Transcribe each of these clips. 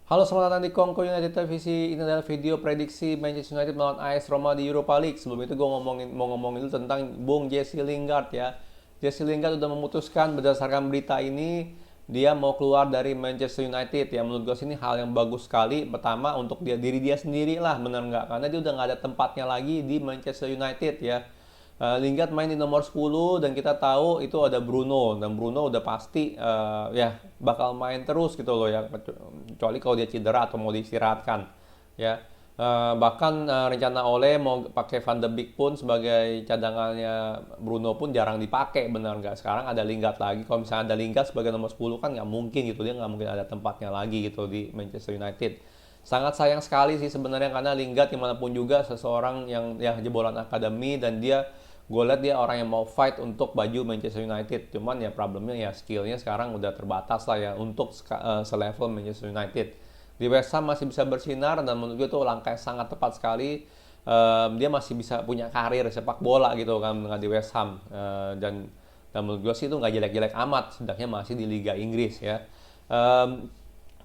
Halo, selamat datang di Kongko United Televisi. Ini adalah video prediksi Manchester United melawan AS Roma di Europa League. Sebelum itu gue mau ngomongin dulu tentang Bung Jesse Lingard ya. Jesse Lingard udah memutuskan berdasarkan berita ini dia mau keluar dari Manchester United ya. Menurut gue sih ini hal yang bagus sekali. Pertama untuk diri dia sendiri lah, bener nggak? Karena dia udah nggak ada tempatnya lagi di Manchester United ya. Lingard main di nomor 10 dan kita tahu itu ada Bruno dan Bruno udah pasti ya bakal main terus gitu loh ya, kecuali kalau dia cedera atau mau diistirahatkan ya. Bahkan rencana Ole mau pakai Van de Beek pun sebagai cadangannya Bruno pun jarang dipakai, benar nggak? Sekarang ada Lingard lagi. Kalau misalnya ada Lingard sebagai nomor 10 kan nggak mungkin gitu, dia nggak mungkin ada tempatnya lagi gitu di Manchester United. Sangat sayang sekali sih sebenarnya, karena Lingard gimana pun juga seseorang yang ya jebolan akademi, dan gue lihat dia orang yang mau fight untuk baju Manchester United. Cuman ya problemnya ya skillnya sekarang udah terbatas lah ya untuk selevel Manchester United. Di West Ham masih bisa bersinar dan menurut gue itu langkah yang sangat tepat sekali. Dia masih bisa punya karir sepak bola gitu kan dengan di West Ham. Dan menurut gue sih itu nggak jelek-jelek amat, sedangnya masih di Liga Inggris ya. Um,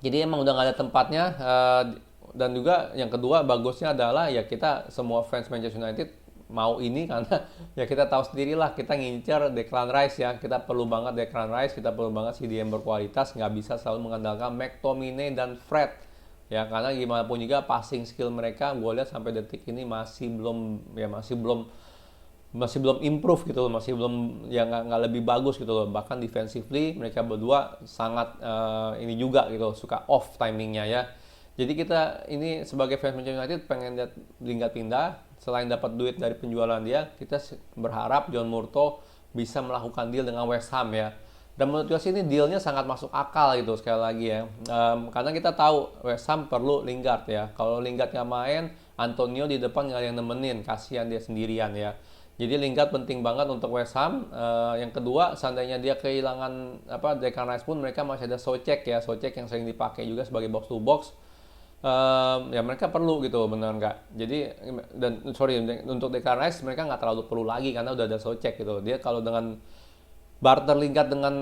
jadi emang udah nggak ada tempatnya. Dan juga yang kedua bagusnya adalah ya kita semua fans Manchester United mau ini karena ya kita tahu sendirilah, kita ngincer Declan Rice ya, kita perlu banget Declan Rice, kita perlu banget CDM berkualitas, nggak bisa selalu mengandalkan McTominay dan Fred ya, karena gimana pun juga passing skill mereka gue lihat sampai detik ini masih belum improve gitu loh, masih belum ya nggak lebih bagus gitu loh. Bahkan defensively mereka berdua sangat ini juga gitu, suka off timingnya ya. Jadi kita ini sebagai fans Manchester United pengen lihat Lingard pindah. Selain dapat duit dari penjualan dia, kita berharap John Murtough bisa melakukan deal dengan West Ham ya. Dan menurut gue sih ini dealnya sangat masuk akal gitu, sekali lagi ya. Karena kita tahu West Ham perlu Lingard ya. Kalau Lingard nggak main, Antonio di depan nggak ada yang nemenin, kasihan dia sendirian ya. Jadi Lingard penting banget untuk West Ham. Yang kedua, seandainya dia kehilangan Declan Rice pun mereka masih ada Soucek ya, Soucek yang sering dipakai juga sebagai box to box. Ya mereka perlu gitu, benar nggak? Jadi dan sorry, untuk Declan Rice mereka nggak terlalu perlu lagi karena udah ada Soucek gitu. Dia kalau dengan barter Lingard dengan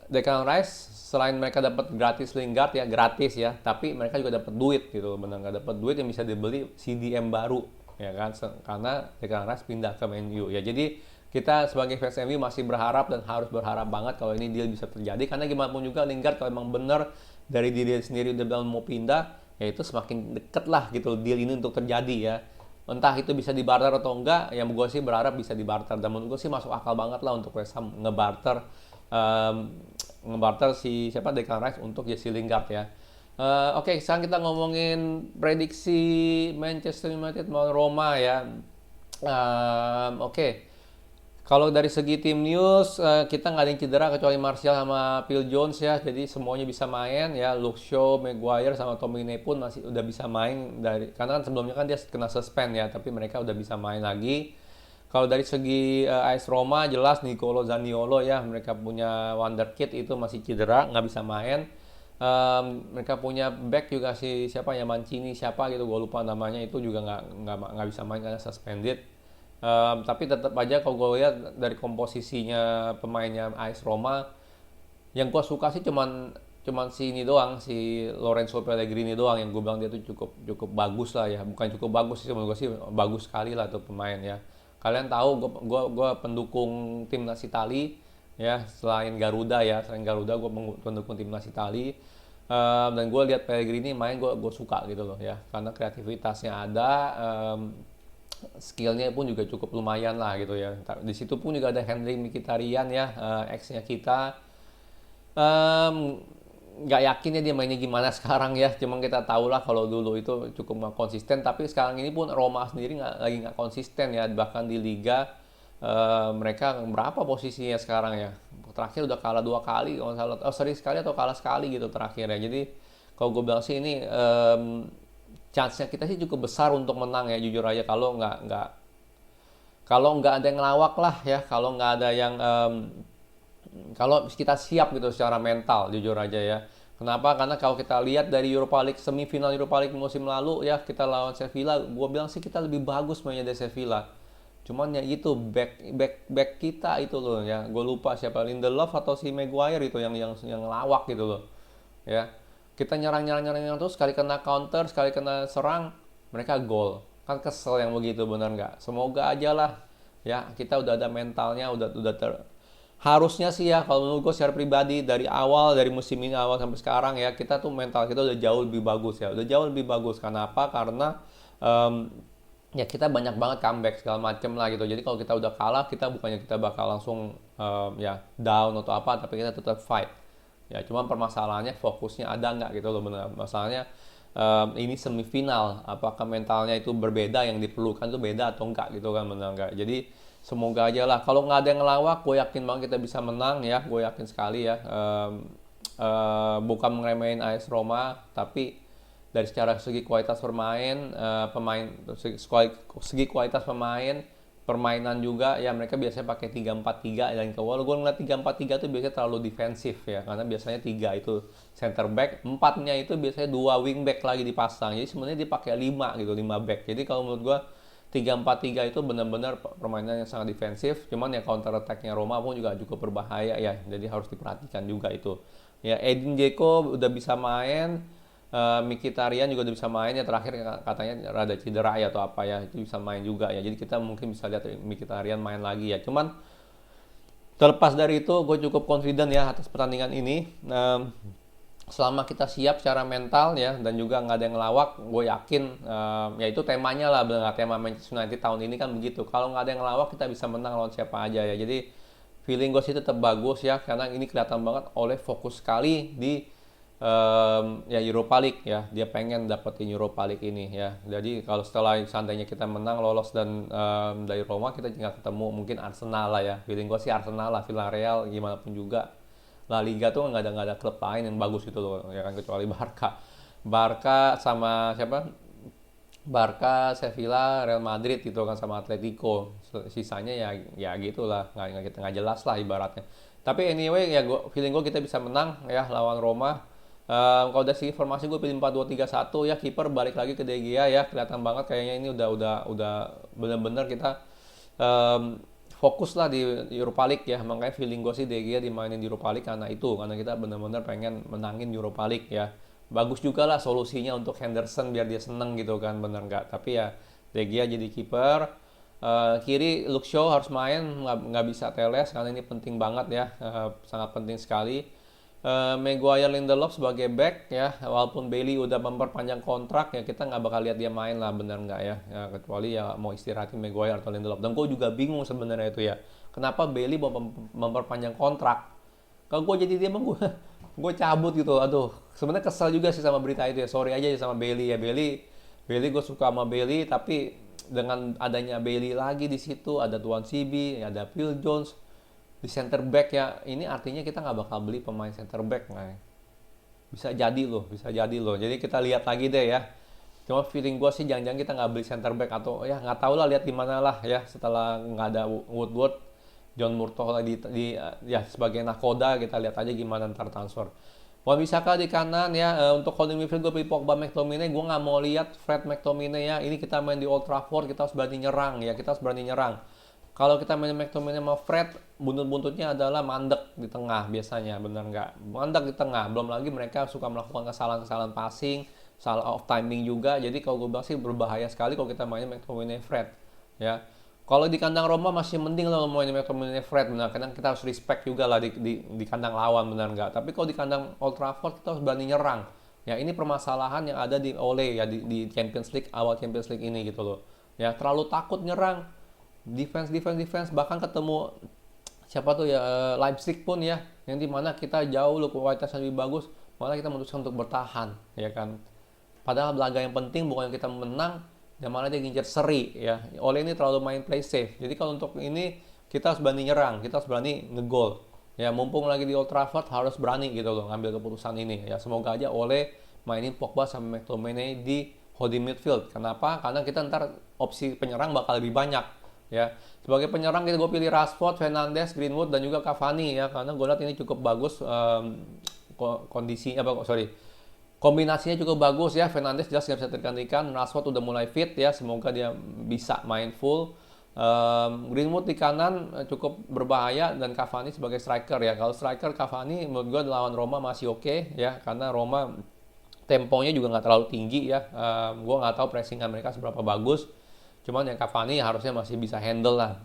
Declan Rice, selain mereka dapat gratis Lingard ya, gratis ya, tapi mereka juga dapat duit gitu, benar nggak? Dapat duit yang bisa dibeli CDM baru ya kan, karena Declan Rice pindah ke MU ya. Jadi kita sebagai fans MU masih berharap dan harus berharap banget kalau ini deal bisa terjadi, karena gimana pun juga Lingard kalau emang bener dari diri sendiri udah bilang mau pindah, ya itu semakin deket lah gitu deal ini untuk terjadi ya. Entah itu bisa dibarter atau enggak, yang gue sih berharap bisa dibarter, dan menurut gue sih masuk akal banget lah untuk West Ham ngebarter um, ngebarter si siapa Declan Rice untuk Jesse Lingard ya. Oke, sekarang kita ngomongin prediksi Manchester United melawan Roma ya. Oke. Kalau dari segi tim news, kita nggak ada yang cedera kecuali Martial sama Phil Jones ya. Jadi semuanya bisa main ya. Luke Shaw, Maguire sama Tomine pun masih udah bisa main, karena kan sebelumnya kan dia kena suspend ya, tapi mereka udah bisa main lagi. Kalau dari segi AS Roma jelas Nicolo Zaniolo ya, mereka punya wonderkid itu masih cedera, nggak bisa main. Mereka punya back juga si siapa ya, Mancini siapa gitu, gue lupa namanya, itu juga nggak bisa main karena suspended. Tapi tetap aja kalau gue lihat dari komposisinya pemainnya AS Roma, yang gue suka sih cuman cuman si ini doang, si Lorenzo Pellegrini doang, yang gue bilang dia tuh cukup cukup bagus lah ya. Bukan cukup bagus sih, menurut gue sih bagus sekali lah tuh pemain ya. Kalian tahu gue pendukung timnas Itali ya, selain Garuda gue pendukung timnas Itali. Dan gue lihat Pellegrini main, gue suka gitu loh ya, karena kreativitasnya ada. Skillnya pun juga cukup lumayan lah gitu ya. Di situ pun juga ada Henry Mkhitaryan ya, ex-nya kita. Nggak yakin ya dia mainnya gimana sekarang ya. Cuma kita tahu lah kalau dulu itu cukup nggak konsisten, tapi sekarang ini pun Roma sendiri lagi nggak konsisten ya. Bahkan di Liga mereka berapa posisinya sekarang ya? Terakhir udah kalah 2 kali, kalau salah, seri sekali atau kalah sekali gitu terakhir ya. Jadi kalau gue bilang sih ini chance-nya kita sih cukup besar untuk menang ya, jujur aja. Kalau nggak ada yang ngelawak lah ya, kalau nggak ada yang kalau kita siap gitu secara mental, jujur aja ya. Kenapa? Karena kalau kita lihat dari Europa League, semifinal Europa League musim lalu ya, kita lawan Sevilla, gue bilang sih kita lebih bagus mainnya dari Sevilla. Cuman ya itu back kita itu loh ya, gue lupa siapa, Lindelof atau si Maguire itu yang lawak gitu loh ya. Kita nyerang terus, sekali kena counter, sekali kena serang, mereka gol. Kan kesel yang begitu, bener nggak? Semoga aja lah ya kita udah ada mentalnya, harusnya sih ya kalau menurut gue secara pribadi dari awal, dari musim ini awal sampai sekarang ya, kita tuh mental kita udah jauh lebih bagus ya, udah jauh lebih bagus. Kenapa? Karena em, ya kita banyak banget comeback segala macem lah gitu. Jadi kalau kita udah kalah, kita bukannya kita bakal langsung ya down atau apa, tapi kita tetap fight. Ya cuma permasalahannya fokusnya ada nggak gitu loh, bener. Masalahnya ini semifinal, apakah mentalnya itu berbeda, yang diperlukan itu beda atau enggak gitu kan, bener nggak? Jadi semoga aja lah. Kalau nggak ada yang ngelawak, gue yakin banget kita bisa menang ya. Gue yakin sekali ya. Bukan ngeremehin AS Roma, tapi dari secara segi kualitas bermain, segi kualitas pemain, permainan juga ya mereka biasanya pakai 3-4-3 dan kalau gue ngeliat 3-4-3 itu biasanya terlalu defensif ya, karena biasanya 3 itu center back, 4-nya itu biasanya 2 wing back lagi dipasang. Jadi sebenarnya dipakai 5 gitu, 5 back. Jadi kalau menurut gue 3-4-3 itu benar-benar permainan yang sangat defensif, cuman ya counter attack-nya Roma pun juga cukup berbahaya ya. Jadi harus diperhatikan juga itu. Ya Edin Dzeko udah bisa main, Mkhitaryan juga udah bisa main ya, terakhir katanya rada cedera ya atau apa ya, itu bisa main juga ya. Jadi kita mungkin bisa lihat Mkhitaryan main lagi ya. Cuman terlepas dari itu, gue cukup confident ya atas pertandingan ini. Selama kita siap secara mental ya, dan juga nggak ada yang ngelawak, gue yakin ya itu temanya lah, benar, tema Manchester United tahun ini kan begitu. Kalau nggak ada yang ngelawak, kita bisa menang lawan siapa aja ya. Jadi feeling gue sih tetap bagus ya, karena ini kelihatan banget oleh fokus sekali di ya Europa League ya. Dia pengen dapetin Europa League ini ya. Jadi kalau setelah seandainya kita menang, lolos dan dari Roma, kita tinggal ketemu mungkin Arsenal lah ya. Feeling gue sih Arsenal lah, Villarreal gimana pun juga. La Liga tuh nggak ada klub lain yang bagus gitu loh ya kan, kecuali Barca sama siapa, Barca, Sevilla, Real Madrid gitu kan, sama Atletico. Sisanya ya gitulah, nggak jelas lah ibaratnya. Tapi anyway ya, feeling gue kita bisa menang ya lawan Roma. Kalau dari segi formasi gue pilih 4-2-3-1 ya, kiper balik lagi ke De Gea ya, kelihatan banget kayaknya ini udah benar-benar kita fokus lah di Europa League ya. Makanya feeling gue sih De Gea dimainin di Europa League karena kita benar-benar pengen menangin Europa League ya. Bagus juga lah solusinya untuk Henderson biar dia seneng gitu kan, bener nggak? Tapi ya De Gea jadi kiper. Kiri Luke Shaw harus main, nggak bisa Teles karena ini penting banget ya, sangat penting sekali. Maguire, Lindelof sebagai back ya, walaupun Bailey udah memperpanjang kontrak ya, kita nggak bakal lihat dia main lah, bener nggak ya? Ya kecuali ya mau istirahatin Maguire atau Lindelof. Dan gue juga bingung sebenarnya itu ya, kenapa Bailey mau memperpanjang kontrak? Kalau gue jadi dia emang gue cabut gitu. Aduh, sebenarnya kesel juga sih sama berita itu ya. Sorry aja sama Bailey ya. Bailey gue suka sama Bailey, tapi dengan adanya Bailey lagi di situ, ada Tuan Cibi, ada Phil Jones di center back ya, ini artinya kita nggak bakal beli pemain center back nggak ya? Bisa jadi loh. Jadi kita lihat lagi deh ya. Cuma feeling gue sih jangan-jangan kita nggak beli center back, atau ya nggak tahu lah, lihat di mana lah ya setelah nggak ada Woodward, John Murtoh lagi ya sebagai nakoda, kita lihat aja gimana ntar transfer. Wan Bissaka di kanan ya, untuk holding midfield gue pilih Pogba, McTominay. Gue nggak mau lihat Fred McTominay ya. Ini kita main di Old Trafford, kita harus berani nyerang ya, kita harus berani nyerang. Kalau kita main McTominay sama Fred, buntut-buntutnya adalah mandek di tengah biasanya, bener nggak? Mandek di tengah, belum lagi mereka suka melakukan kesalahan-kesalahan passing, salah off timing juga. Jadi kalau gue bilang sih berbahaya sekali kalau kita main McTominay Fred ya. Kalau di kandang Roma masih mending lah main McTominay Fred, benar, karena kita harus respect juga lah di kandang lawan, benar nggak? Tapi kalau di kandang Old Trafford kita harus berani nyerang. Ya ini permasalahan yang ada di Ole ya, di Champions League, awal Champions League ini gitu loh. Ya terlalu takut nyerang. Defense, bahkan ketemu siapa tuh ya, Leipzig pun ya, yang dimana kita jauh loh kualitasnya lebih bagus, malah kita memutuskan untuk bertahan ya kan. Padahal laga yang penting bukan kita menang, dan malah dia ngincer seri ya. Oleh ini terlalu main play safe. Jadi kalau untuk ini kita harus berani nyerang, kita harus berani ngegol ya, mumpung lagi di Old Trafford harus berani gitu loh ngambil keputusan ini ya. Semoga aja Ole mainin Pogba sama McTominay di holding midfield. Kenapa? Karena kita ntar opsi penyerang bakal lebih banyak ya. Sebagai penyerang gue pilih Rashford, Fernandes, Greenwood dan juga Cavani ya, karena gue lihat ini cukup bagus kombinasinya cukup bagus ya. Fernandes jelas nggak bisa tergantikan, Rashford udah mulai fit ya, semoga dia bisa main full. Greenwood di kanan cukup berbahaya, dan Cavani sebagai striker ya. Kalau striker Cavani menurut gue lawan Roma masih oke ya, karena Roma temponya juga nggak terlalu tinggi ya. Gue nggak tahu pressing mereka seberapa bagus. Cuman yang Cavani harusnya masih bisa handle lah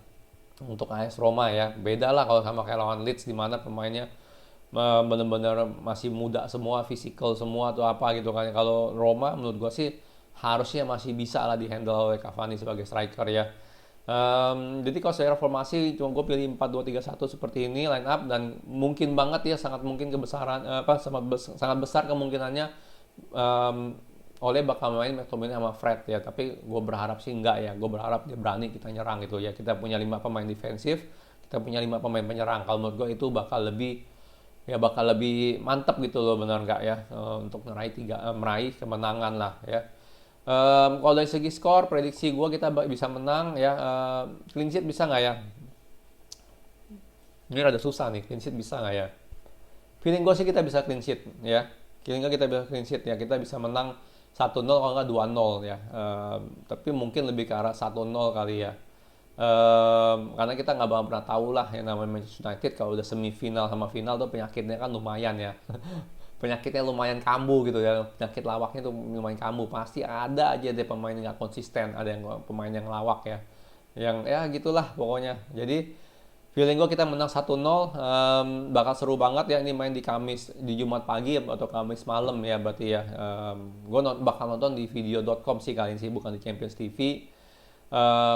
untuk AS Roma ya. Beda lah kalau sama kayak lawan Leeds di mana pemainnya benar-benar masih muda semua, physical semua atau apa gitu kan. Kalau Roma menurut gue sih harusnya masih bisa lah di handle oleh Cavani sebagai striker ya. Jadi kalau secara formasi cuma gue pilih 4-2-3-1 seperti ini line up, dan mungkin banget ya, sangat mungkin kebesaran sangat besar kemungkinannya Oleh bakal main McTominay sama Fred ya, tapi gue berharap sih enggak ya. Gue berharap dia berani kita nyerang gitu ya. Kita punya 5 pemain defensif, kita punya 5 pemain penyerang. Kalau menurut gue itu bakal lebih mantap gitu loh, benar nggak ya, untuk meraih kemenangan lah ya. Kalau dari segi skor, prediksi gue kita bisa menang ya. Clean sheet bisa nggak ya? Ini rada susah nih, clean sheet bisa nggak ya? Feeling gue sih kita bisa clean sheet ya. Feeling gue kita bisa clean sheet ya. Kita bisa menang 1-0 kalau nggak 2-0 ya. Tapi mungkin lebih ke arah 1-0 kali ya. Karena kita nggak pernah tahu lah yang namanya Manchester United kalau udah semifinal sama final tuh penyakitnya kan lumayan ya. Penyakitnya lumayan kambuh gitu ya, penyakit lawaknya tuh lumayan kambuh. Pasti ada aja deh pemain yang nggak konsisten, ada yang pemain yang lawak ya, yang ya gitulah pokoknya. Jadi feeling gue kita menang 1-0, bakal seru banget ya ini main di Jumat pagi atau Kamis malam ya berarti ya. Gue bakal nonton di video.com sih kali ini sih, bukan di Champions TV.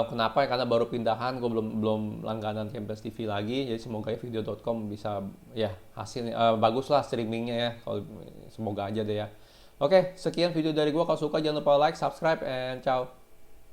Kenapa ya? Karena baru pindahan, gue belum langganan Champions TV lagi, jadi semoga ya video.com bisa ya hasilnya bagus lah streamingnya ya. Kalau semoga aja deh ya. Oke, sekian video dari gue. Kalau suka jangan lupa like, subscribe, and ciao.